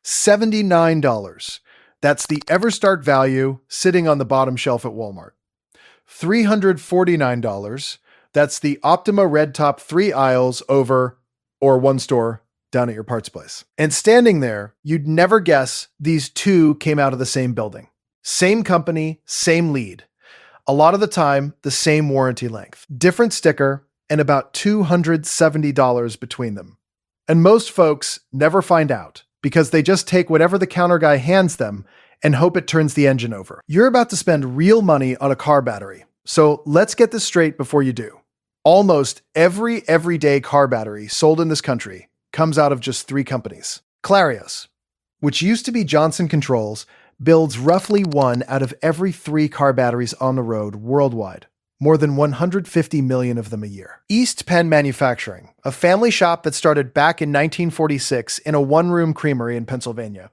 $79. That's the EverStart value sitting on the bottom shelf at Walmart. $349. That's the Optima Red Top 3 aisles over, or one store down at your parts place. And standing there, you'd never guess these two came out of the same building. Same company, same lead. A lot of the time, the same warranty length. Different sticker, and about $270 between them. And most folks never find out because they just take whatever the counter guy hands them and hope it turns the engine over. You're about to spend real money on a car battery, so let's get this straight before you do. Almost every everyday car battery sold in this country comes out of just 3 companies. Clarios, which used to be Johnson Controls, builds roughly 1 out of every 3 car batteries on the road worldwide. More than 150 million of them a year. East Penn Manufacturing, a family shop that started back in 1946 in a one-room creamery in Pennsylvania,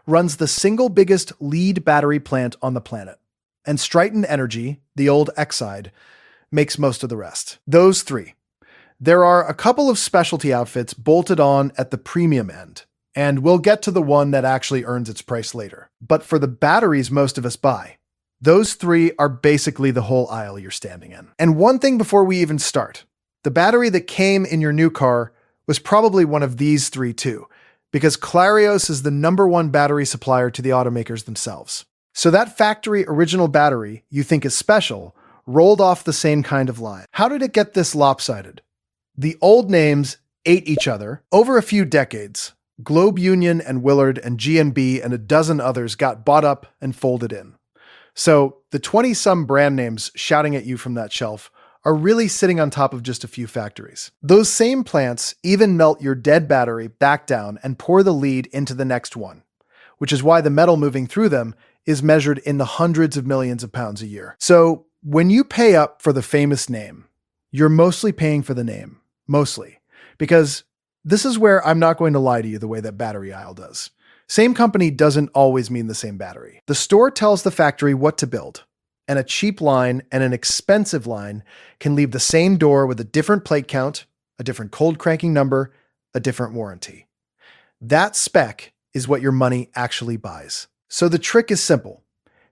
runs the single biggest lead battery plant on the planet. And Stryton Energy, the old Exide, makes most of the rest. Those 3. There are a couple of specialty outfits bolted on at the premium end, and we'll get to the one that actually earns its price later. But for the batteries most of us buy, those 3 are basically the whole aisle you're standing in. And one thing before we even start, the battery that came in your new car was probably one of these 3 too, because Clarios is the #1 battery supplier to the automakers themselves. So that factory original battery you think is special rolled off the same kind of line. How did it get this lopsided? The old names ate each other. Over a few decades, Globe Union and Willard and G&B and a dozen others got bought up and folded in. So the 20-some brand names shouting at you from that shelf are really sitting on top of just a few factories. Those same plants even melt your dead battery back down and pour the lead into the next one, which is why the metal moving through them is measured in the hundreds of millions of pounds a year. So when you pay up for the famous name, you're mostly paying for the name. Mostly. Because this is where I'm not going to lie to you the way that battery aisle does. Same company doesn't always mean the same battery. The store tells the factory what to build, and a cheap line and an expensive line can leave the same door with a different plate count, a different cold cranking number, a different warranty. That spec is what your money actually buys. So the trick is simple.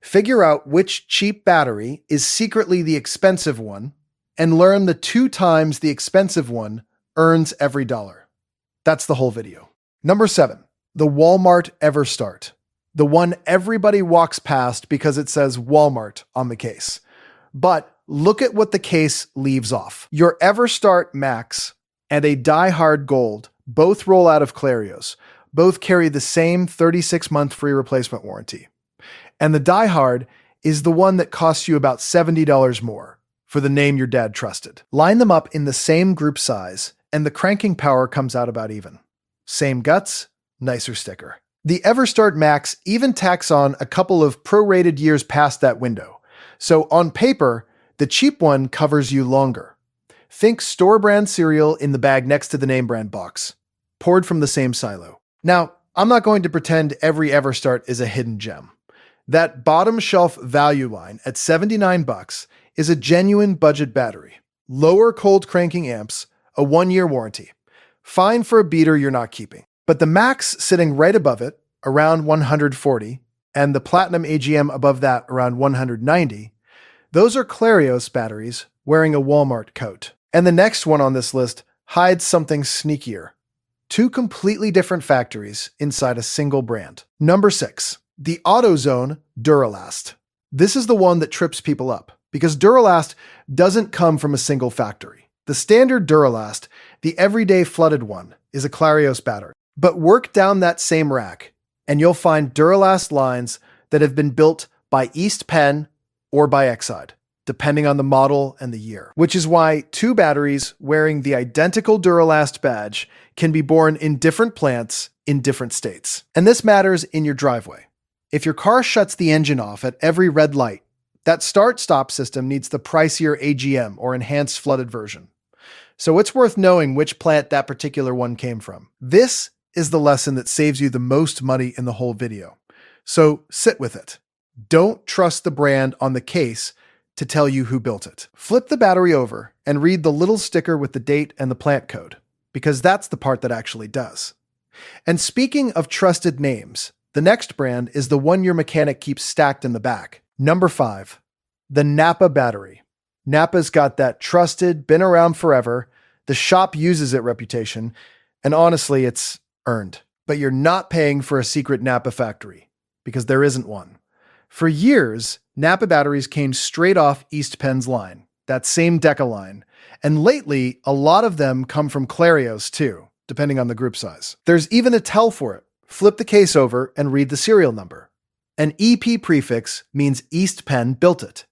Figure out which cheap battery is secretly the expensive one, and learn the 2 times the expensive one earns every dollar. That's the whole video. Number 7, the Walmart EverStart. The one everybody walks past because it says Walmart on the case. But look at what the case leaves off. Your EverStart Max and a Die Hard Gold both roll out of Clarios. Both carry the same 36-month free replacement warranty. And the Die Hard is the one that costs you about $70 more. For the name your dad trusted. Line them up in the same group size, and the cranking power comes out about even. Same guts, nicer sticker. The EverStart Max even tacks on a couple of prorated years past that window. So on paper, the cheap one covers you longer. Think store brand cereal in the bag next to the name brand box, poured from the same silo. Now, I'm not going to pretend every EverStart is a hidden gem. That bottom shelf value line at $79 is a genuine budget battery. Lower cold cranking amps, a 1-year warranty. Fine for a beater you're not keeping. But the Max sitting right above it, around 140, and the Platinum AGM above that around 190, those are Clarios batteries wearing a Walmart coat. And the next one on this list hides something sneakier. 2 completely different factories inside a single brand. Number 6, the AutoZone Duralast. This is the one that trips people up, because Duralast doesn't come from a single factory. The standard Duralast, the everyday flooded one, is a Clarios battery. But work down that same rack, and you'll find Duralast lines that have been built by East Penn or by Exide, depending on the model and the year. Which is why 2 batteries wearing the identical Duralast badge can be born in different plants in different states. And this matters in your driveway. If your car shuts the engine off at every red light, that start-stop system needs the pricier AGM or enhanced flooded version. So it's worth knowing which plant that particular one came from. This is the lesson that saves you the most money in the whole video. So sit with it. Don't trust the brand on the case to tell you who built it. Flip the battery over and read the little sticker with the date and the plant code, because that's the part that actually does. And speaking of trusted names, the next brand is the one your mechanic keeps stacked in the back. Number 5, the Napa battery. Napa's got that trusted, been around forever, the shop uses it reputation, and honestly, it's earned. But you're not paying for a secret Napa factory, because there isn't one. For years, Napa batteries came straight off East Penn's line, that same Deca line, and lately, a lot of them come from Clarios too, depending on the group size. There's even a tell for it. Flip the case over and read the serial number. An EP prefix means East Penn built it.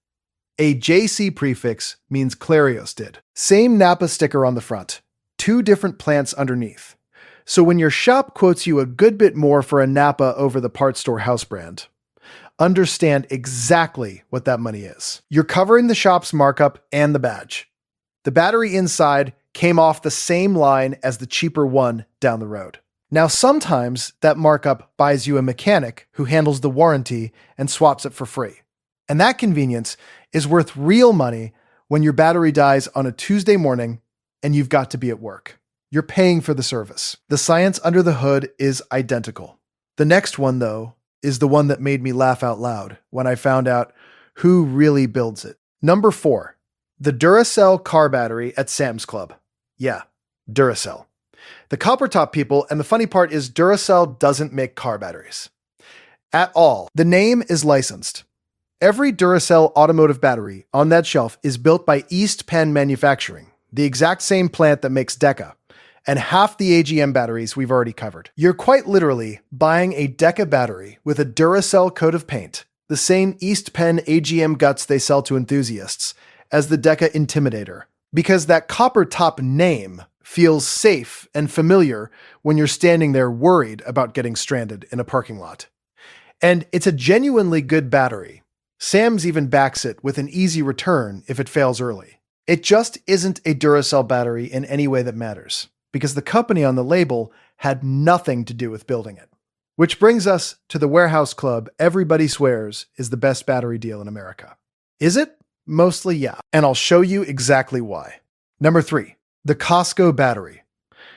A JC prefix means Clarios did. Same Napa sticker on the front, 2 different plants underneath. So when your shop quotes you a good bit more for a Napa over the parts store house brand, understand exactly what that money is. You're covering the shop's markup and the badge. The battery inside came off the same line as the cheaper one down the road. Now, sometimes that markup buys you a mechanic who handles the warranty and swaps it for free. And that convenience is worth real money when your battery dies on a Tuesday morning and you've got to be at work. You're paying for the service. The science under the hood is identical. The next one, though, is the one that made me laugh out loud when I found out who really builds it. Number 4, the Duracell car battery at Sam's Club. Yeah, Duracell. The copper top people, and the funny part is Duracell doesn't make car batteries. At all. The name is licensed. Every Duracell automotive battery on that shelf is built by East Penn Manufacturing, the exact same plant that makes Deca, and half the AGM batteries we've already covered. You're quite literally buying a Deca battery with a Duracell coat of paint, the same East Penn AGM guts they sell to enthusiasts, as the Deca Intimidator, because that copper top name feels safe and familiar when you're standing there worried about getting stranded in a parking lot. And it's a genuinely good battery. Sam's even backs it with an easy return if it fails early. It just isn't a Duracell battery in any way that matters, because the company on the label had nothing to do with building it. Which brings us to the warehouse club everybody swears is the best battery deal in America. Is it? Mostly, yeah. And I'll show you exactly why. Number 3, the Costco battery.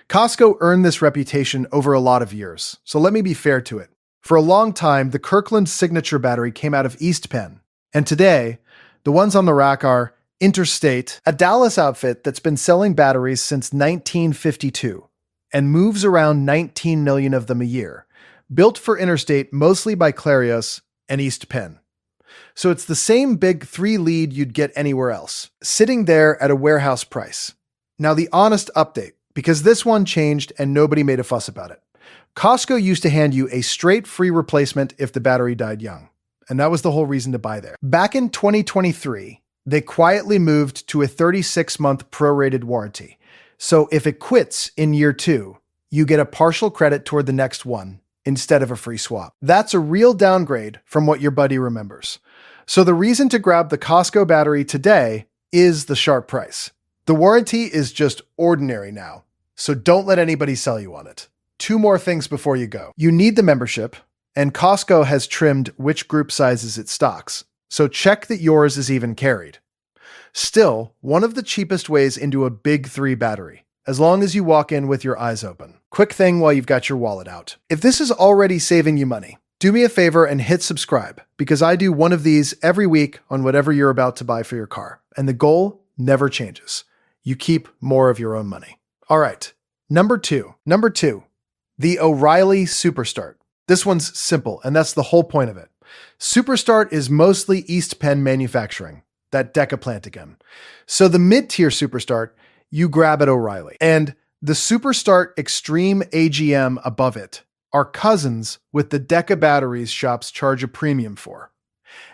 Costco earned this reputation over a lot of years, so let me be fair to it. For a long time, the Kirkland Signature battery came out of East Penn, and today, the ones on the rack are Interstate, a Dallas outfit that's been selling batteries since 1952 and moves around 19 million of them a year, built for Interstate mostly by Clarios and East Penn. So it's the same big 3 lead you'd get anywhere else, sitting there at a warehouse price. Now the honest update, because this one changed and nobody made a fuss about it. Costco used to hand you a straight free replacement if the battery died young, and that was the whole reason to buy there. Back in 2023, they quietly moved to a 36-month prorated warranty. So if it quits in year 2, you get a partial credit toward the next one instead of a free swap. That's a real downgrade from what your buddy remembers. So the reason to grab the Costco battery today is the sharp price. The warranty is just ordinary now, so don't let anybody sell you on it. 2 more things before you go. You need the membership, and Costco has trimmed which group sizes it stocks, so check that yours is even carried. Still, one of the cheapest ways into a big 3 battery, as long as you walk in with your eyes open. Quick thing while you've got your wallet out. If this is already saving you money, do me a favor and hit subscribe, because I do one of these every week on whatever you're about to buy for your car, and the goal never changes. You keep more of your own money. All right, number 2, the O'Reilly SuperStart. This one's simple, and that's the whole point of it. SuperStart is mostly East Penn manufacturing, that Deca plant again. So the mid-tier SuperStart, you grab at O'Reilly. And the SuperStart Extreme AGM above it are cousins with the Deca batteries shops charge a premium for.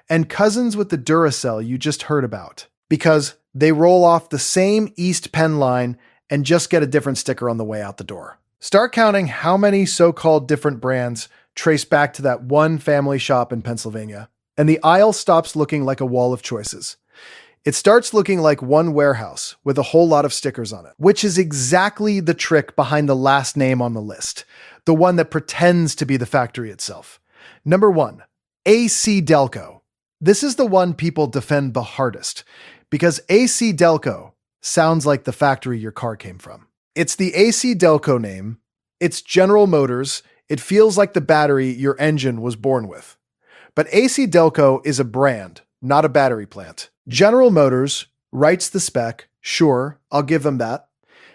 And cousins with the Duracell you just heard about, because they roll off the same East Penn line and just get a different sticker on the way out the door. Start counting how many so-called different brands trace back to that one family shop in Pennsylvania, and the aisle stops looking like a wall of choices. It starts looking like one warehouse with a whole lot of stickers on it, which is exactly the trick behind the last name on the list, the one that pretends to be the factory itself. Number 1, ACDelco. This is the one people defend the hardest, because ACDelco sounds like the factory your car came from. It's the ACDelco name, It's General Motors. It feels like the battery your engine was born with. But ACDelco is a brand, not a battery plant. General Motors writes the spec, sure, I'll give them that,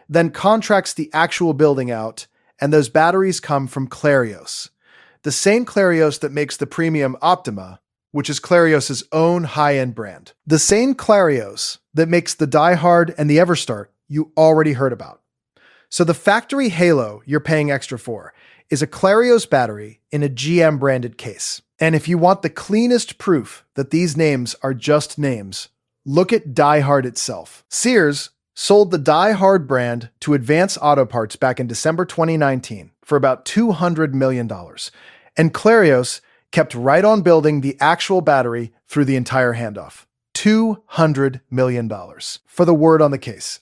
then contracts the actual building out, and those batteries come from Clarios. The same Clarios that makes the premium Optima, which is Clarios' own high-end brand. The same Clarios that makes the Die Hard and the EverStart you already heard about. So the factory Halo you're paying extra for is a Clarios battery in a GM branded case. And if you want the cleanest proof that these names are just names, look at Die Hard itself. Sears sold the Die Hard brand to Advance Auto Parts back in December 2019 for about $200 million. And Clarios kept right on building the actual battery through the entire handoff. $200 million for the word on the case.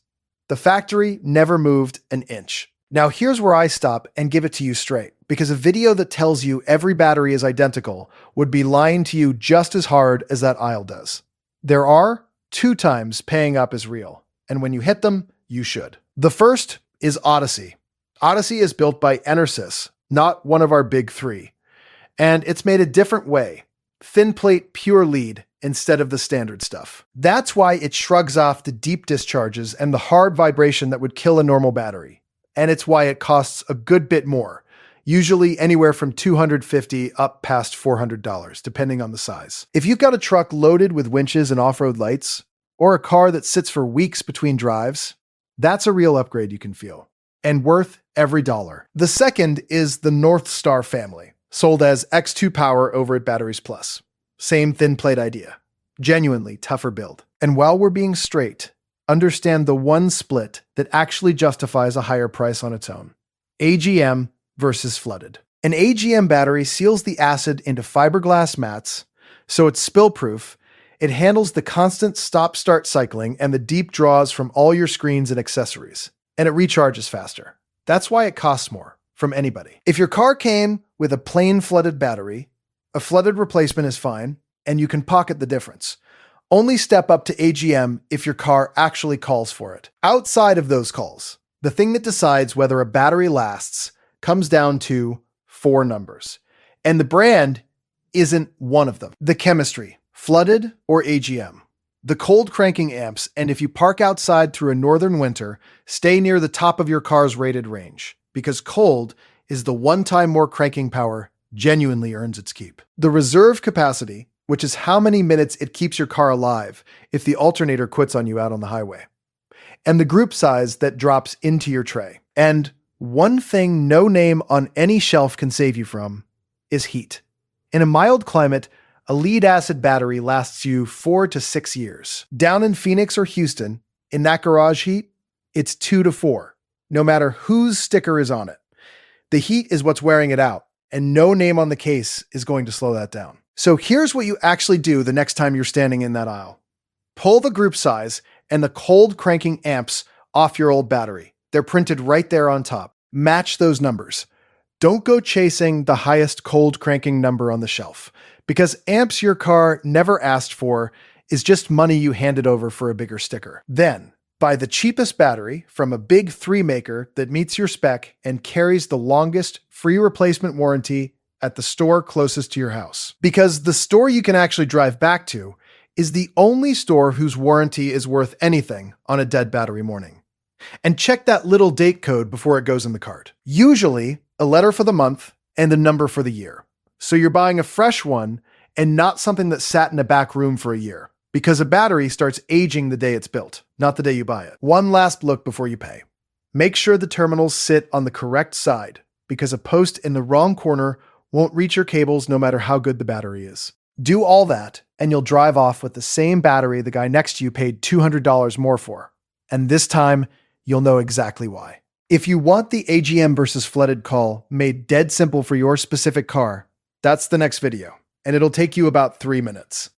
The factory never moved an inch. Now here's where I stop and give it to you straight, because a video that tells you every battery is identical would be lying to you just as hard as that aisle does. There are 2 times paying up is real, and when you hit them, you should. The first is Odyssey. Odyssey is built by Enersys, not one of our big 3. And it's made a different way. Thin plate pure lead instead of the standard stuff. That's why it shrugs off the deep discharges and the hard vibration that would kill a normal battery. And it's why it costs a good bit more, usually anywhere from $250 up past $400, depending on the size. If you've got a truck loaded with winches and off-road lights, or a car that sits for weeks between drives, that's a real upgrade you can feel, and worth every dollar. The second is the North Star family, sold as X2 Power over at Batteries Plus. Same thin plate idea. Genuinely tougher build. And while we're being straight, understand the one split that actually justifies a higher price on its own. AGM versus flooded. An AGM battery seals the acid into fiberglass mats, so it's spill-proof. It handles the constant stop-start cycling and the deep draws from all your screens and accessories. And it recharges faster. That's why it costs more from anybody. If your car came with a plain flooded battery, a flooded replacement is fine, and you can pocket the difference. Only step up to AGM if your car actually calls for it. Outside of those calls, the thing that decides whether a battery lasts comes down to 4 numbers. And the brand isn't one of them. The chemistry, flooded or AGM. The cold cranking amps, and if you park outside through a northern winter, stay near the top of your car's rated range, because cold is the one time more cranking power genuinely earns its keep. The reserve capacity, which is how many minutes it keeps your car alive if the alternator quits on you out on the highway. And the group size that drops into your tray. And one thing no name on any shelf can save you from is heat. In a mild climate, a lead acid battery lasts you 4 to 6 years. Down in Phoenix or Houston, in that garage heat, it's 2 to 4, no matter whose sticker is on it. The heat is what's wearing it out, and no name on the case is going to slow that down. So here's what you actually do the next time you're standing in that aisle. Pull the group size and the cold cranking amps off your old battery. They're printed right there on top. Match those numbers. Don't go chasing the highest cold cranking number on the shelf, because amps your car never asked for is just money you handed over for a bigger sticker. Then, buy the cheapest battery from a big 3 maker that meets your spec and carries the longest free replacement warranty at the store closest to your house. Because the store you can actually drive back to is the only store whose warranty is worth anything on a dead battery morning. And check that little date code before it goes in the cart. Usually, a letter for the month and the number for the year. So you're buying a fresh one and not something that sat in a back room for a year. Because a battery starts aging the day it's built, not the day you buy it. One last look before you pay. Make sure the terminals sit on the correct side, because a post in the wrong corner won't reach your cables no matter how good the battery is. Do all that, and you'll drive off with the same battery the guy next to you paid $200 more for. And this time, you'll know exactly why. If you want the AGM versus flooded call made dead simple for your specific car, that's the next video, and it'll take you about 3 minutes.